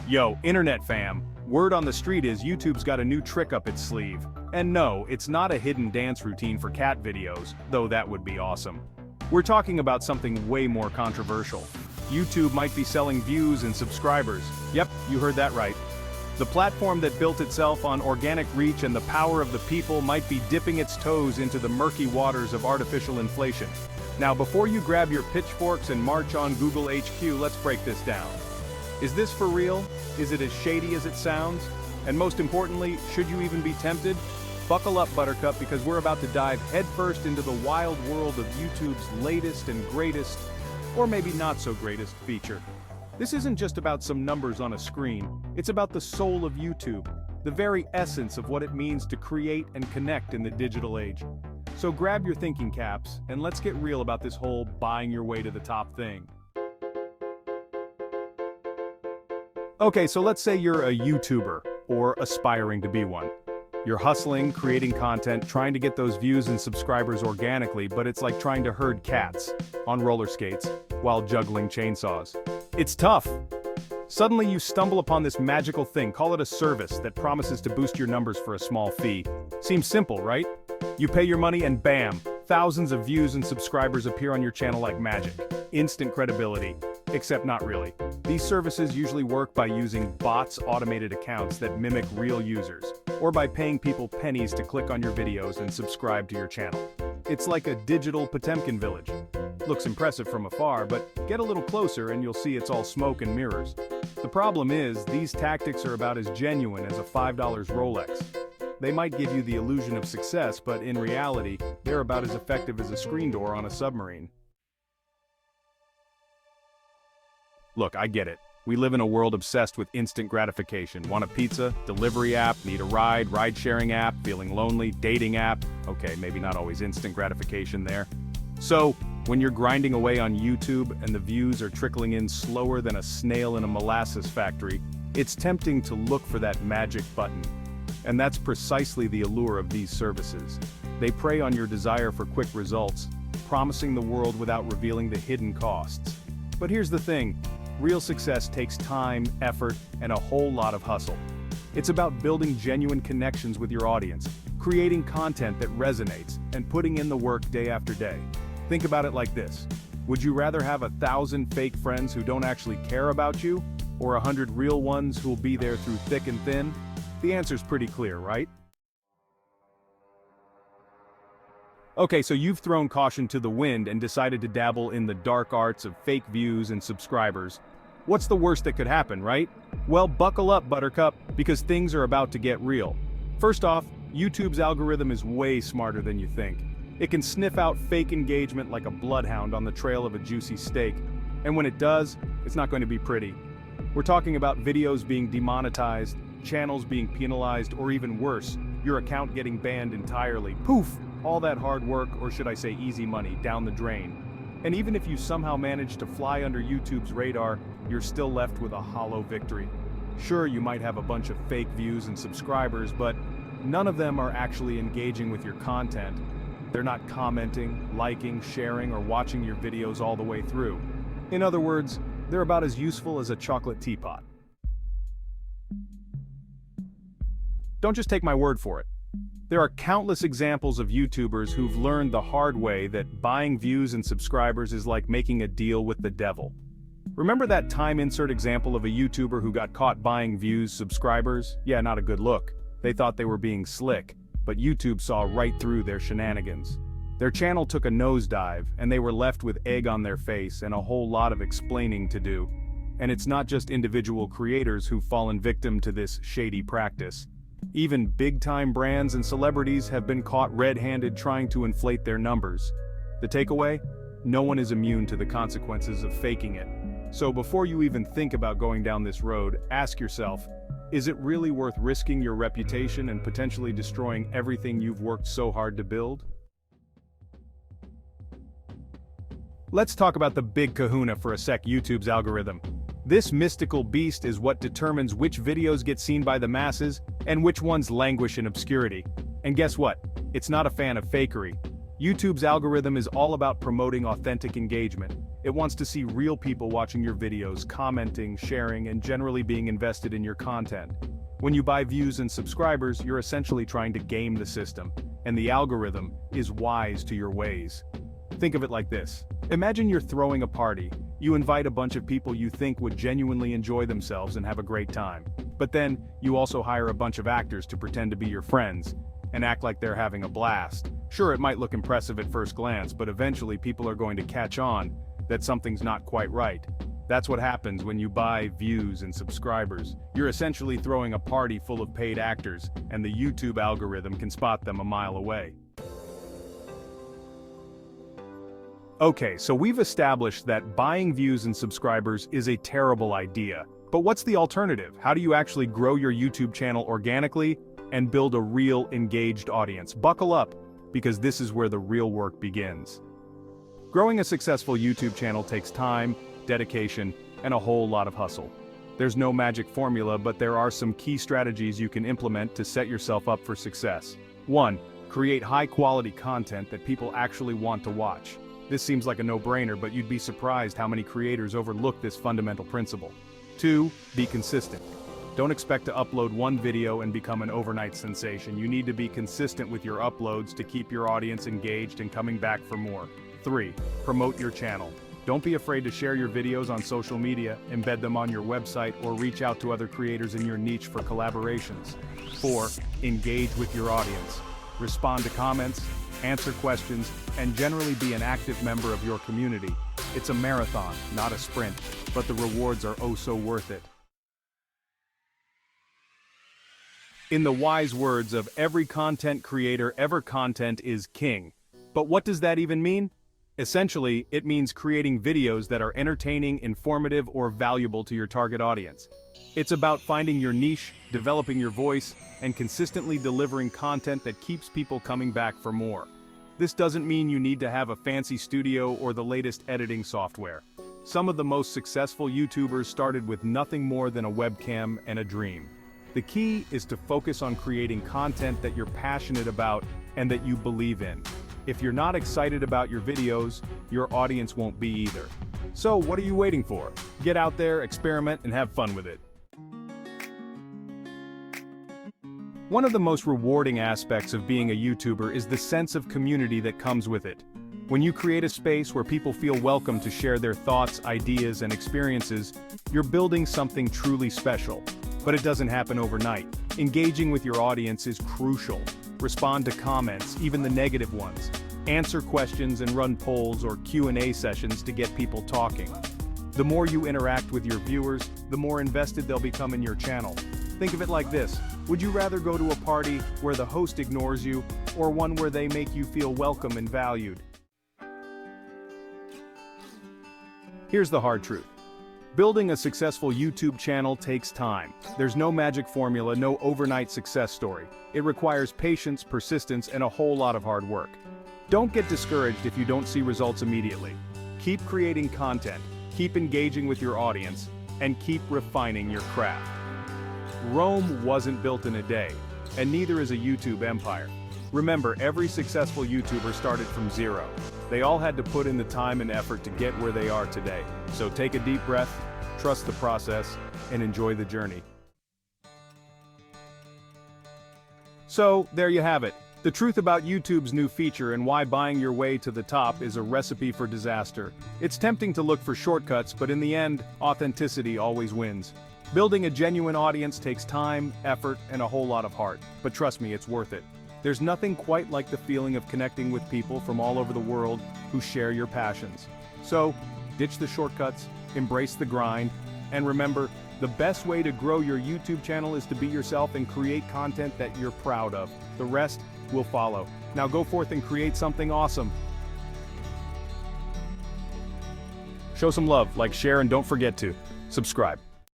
Yo, internet fam, word on the street is YouTube's got a new trick up its sleeve. And no, it's not a hidden dance routine for cat videos, though that would be awesome. We're talking about something way more controversial. YouTube might be selling views and subscribers. Yep, you heard that right. The platform that built itself on organic reach and the power of the people might be dipping its toes into the murky waters of artificial inflation. Now, before you grab your pitchforks and march on Google HQ, let's break this down. Is this for real? Is it as shady as it sounds? And most importantly, should you even be tempted? Buckle up, Buttercup, because we're about to dive headfirst into the wild world of YouTube's latest and greatest, or maybe not so greatest, feature. This isn't just about some numbers on a screen, it's about the soul of YouTube, the very essence of what it means to create and connect in the digital age. So grab your thinking caps, and let's get real about this whole buying your way to the top thing. Okay, so let's say you're a YouTuber, or aspiring to be one. You're hustling, creating content, trying to get those views and subscribers organically, but it's like trying to herd cats on roller skates while juggling chainsaws. It's tough. Suddenly you stumble upon this magical thing, call it a service, that promises to boost your numbers for a small fee. Seems simple, right? You pay your money and bam, thousands of views and subscribers appear on your channel like magic. Instant credibility. Except not really. These services usually work by using bots, automated accounts that mimic real users, or by paying people pennies to click on your videos and subscribe to your channel. It's like a digital Potemkin village. Looks impressive from afar, but get a little closer and you'll see it's all smoke and mirrors. The problem is, these tactics are about as genuine as a $5 Rolex. They might give you the illusion of success, but in reality, they're about as effective as a screen door on a submarine. Look, I get it. We live in a world obsessed with instant gratification. Want a pizza? Delivery app? Need a ride? Ride-sharing app? Feeling lonely? Dating app? Okay, maybe not always instant gratification there. So, when you're grinding away on YouTube and the views are trickling in slower than a snail in a molasses factory, it's tempting to look for that magic button. And that's precisely the allure of these services. They prey on your desire for quick results, promising the world without revealing the hidden costs. But here's the thing. Real success takes time, effort, and a whole lot of hustle. It's about building genuine connections with your audience, creating content that resonates, and putting in the work day after day. Think about it like this. Would you rather have 1,000 fake friends who don't actually care about you, or 100 real ones who'll be there through thick and thin? The answer's pretty clear, right? Okay, so you've thrown caution to the wind and decided to dabble in the dark arts of fake views and subscribers. What's the worst that could happen, right? Well, buckle up, Buttercup, because things are about to get real. First off, YouTube's algorithm is way smarter than you think. It can sniff out fake engagement like a bloodhound on the trail of a juicy steak. And when it does, it's not going to be pretty. We're talking about videos being demonetized, channels being penalized, or even worse, your account getting banned entirely. Poof! All that hard work, or should I say easy money, down the drain. And even if you somehow manage to fly under YouTube's radar, you're still left with a hollow victory. Sure, you might have a bunch of fake views and subscribers, but none of them are actually engaging with your content. They're not commenting, liking, sharing, or watching your videos all the way through. In other words, they're about as useful as a chocolate teapot. Don't just take my word for it. There are countless examples of YouTubers who've learned the hard way that buying views and subscribers is like making a deal with the devil. Remember that time insert example of a YouTuber who got caught buying views, subscribers? Yeah, not a good look. They thought they were being slick, but YouTube saw right through their shenanigans. Their channel took a nosedive, and they were left with egg on their face and a whole lot of explaining to do. And it's not just individual creators who've fallen victim to this shady practice. Even big-time brands and celebrities have been caught red-handed trying to inflate their numbers. The takeaway? No one is immune to the consequences of faking it. So before you even think about going down this road, ask yourself, is it really worth risking your reputation and potentially destroying everything you've worked so hard to build? Let's talk about the big kahuna for a sec, YouTube's algorithm. This mystical beast is what determines which videos get seen by the masses and which ones languish in obscurity. And guess what? It's not a fan of fakery. YouTube's algorithm is all about promoting authentic engagement. It wants to see real people watching your videos, commenting, sharing, and generally being invested in your content. When you buy views and subscribers, you're essentially trying to game the system, and the algorithm is wise to your ways. Think of it like this. Imagine you're throwing a party. You invite a bunch of people you think would genuinely enjoy themselves and have a great time. But then, you also hire a bunch of actors to pretend to be your friends and act like they're having a blast. Sure, it might look impressive at first glance, but eventually people are going to catch on that something's not quite right. That's what happens when you buy views and subscribers. You're essentially throwing a party full of paid actors, and the YouTube algorithm can spot them a mile away. Okay, so we've established that buying views and subscribers is a terrible idea. But what's the alternative? How do you actually grow your YouTube channel organically and build a real engaged audience? Buckle up, because this is where the real work begins. Growing a successful YouTube channel takes time, dedication, and a whole lot of hustle. There's no magic formula, but there are some key strategies you can implement to set yourself up for success. 1. Create high-quality content that people actually want to watch. This seems like a no-brainer, but you'd be surprised how many creators overlook this fundamental principle. 2. Be consistent. Don't expect to upload one video and become an overnight sensation. You need to be consistent with your uploads to keep your audience engaged and coming back for more. 3. Promote your channel. Don't be afraid to share your videos on social media, embed them on your website, or reach out to other creators in your niche for collaborations. 4. Engage with your audience. Respond to comments, answer questions, and generally be an active member of your community. It's a marathon, not a sprint, but the rewards are oh so worth it. In the wise words of every content creator ever, content is king. But what does that even mean? Essentially, it means creating videos that are entertaining, informative, or valuable to your target audience. It's about finding your niche, developing your voice, and consistently delivering content that keeps people coming back for more. This doesn't mean you need to have a fancy studio or the latest editing software. Some of the most successful YouTubers started with nothing more than a webcam and a dream. The key is to focus on creating content that you're passionate about and that you believe in. If you're not excited about your videos, your audience won't be either. So what are you waiting for? Get out there, experiment, and have fun with it. One of the most rewarding aspects of being a YouTuber is the sense of community that comes with it. When you create a space where people feel welcome to share their thoughts, ideas, and experiences, you're building something truly special. But it doesn't happen overnight. Engaging with your audience is crucial. Respond to comments, even the negative ones. Answer questions and run polls or Q&A sessions to get people talking. The more you interact with your viewers, the more invested they'll become in your channel. Think of it like this. Would you rather go to a party where the host ignores you, or one where they make you feel welcome and valued? Here's the hard truth. Building a successful YouTube channel takes time. There's no magic formula, no overnight success story. It requires patience, persistence, and a whole lot of hard work. Don't get discouraged if you don't see results immediately. Keep creating content, keep engaging with your audience, and keep refining your craft. Rome wasn't built in a day, and neither is a YouTube empire. Remember, every successful YouTuber started from zero. They all had to put in the time and effort to get where they are today. So take a deep breath, trust the process, and enjoy the journey. So, there you have it. The truth about YouTube's new feature and why buying your way to the top is a recipe for disaster. It's tempting to look for shortcuts, but in the end, authenticity always wins. Building a genuine audience takes time, effort, and a whole lot of heart. But trust me, it's worth it. There's nothing quite like the feeling of connecting with people from all over the world who share your passions. So, ditch the shortcuts, embrace the grind, and remember, the best way to grow your YouTube channel is to be yourself and create content that you're proud of. The rest will follow. Now go forth and create something awesome. Show some love, like, share, and don't forget to subscribe.